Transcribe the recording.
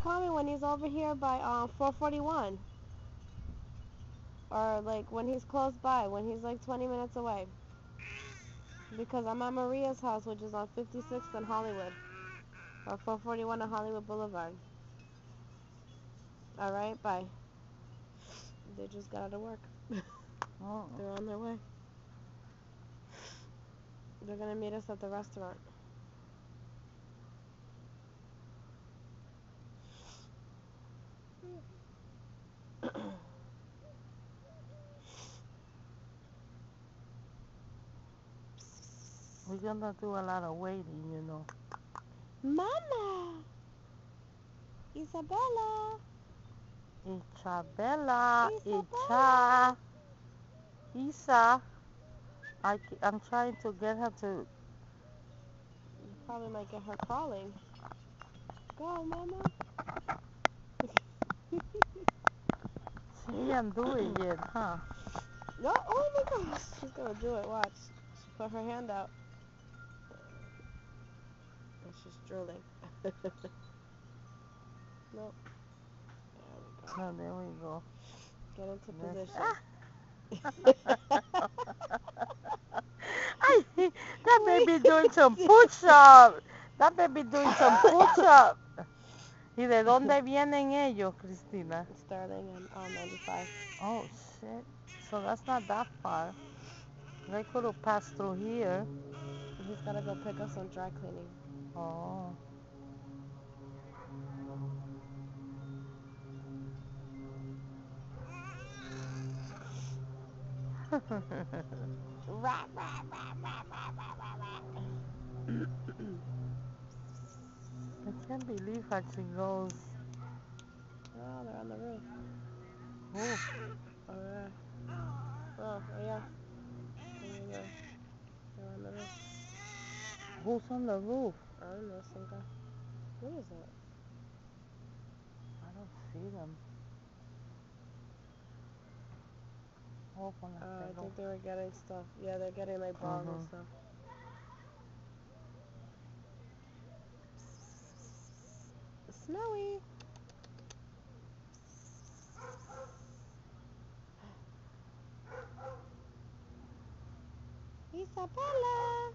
Call me when he's over here by 441. Or like when he's close by, when he's like 20 minutes away. Because I'm at Maria's house, which is on 56th and Hollywood. Or 441 on Hollywood Boulevard. Alright, bye. They just got out of work. Oh. They're on their way. They're gonna meet us at the restaurant. We're gonna do a lot of waiting, you know. Mama! Isabella! Isabella, Isabella! Isa. I'm trying to get her to. You probably might get her crawling. Go, Mama! She can't do it yet, huh? No, oh my gosh! She's gonna do it, watch. She put her hand out. And she's drooling. Nope. There we go. Oh, there we go. Get into Yes. position. That baby doing some push-up. That baby doing some push-up. ¿Y de dónde vienen ellos, Cristina? Sterling and 95. Oh, shit. So that's not that far. They could have passed through here. He's gotta go pick up some dry cleaning. Oh. Rah, rah, rah, rah, rah, rah, rah, rah. I can't believe how she goes. Oh, they're on the roof. Oh. Oh, yeah. Oh, yeah. There you go. They're on the roof. Who's on the roof? I don't know, some guy. What is that? I don't see them. Oh, con las I pegó. think they were getting stuff. Yeah, they're getting like balls and stuff. Snowy. Isabella.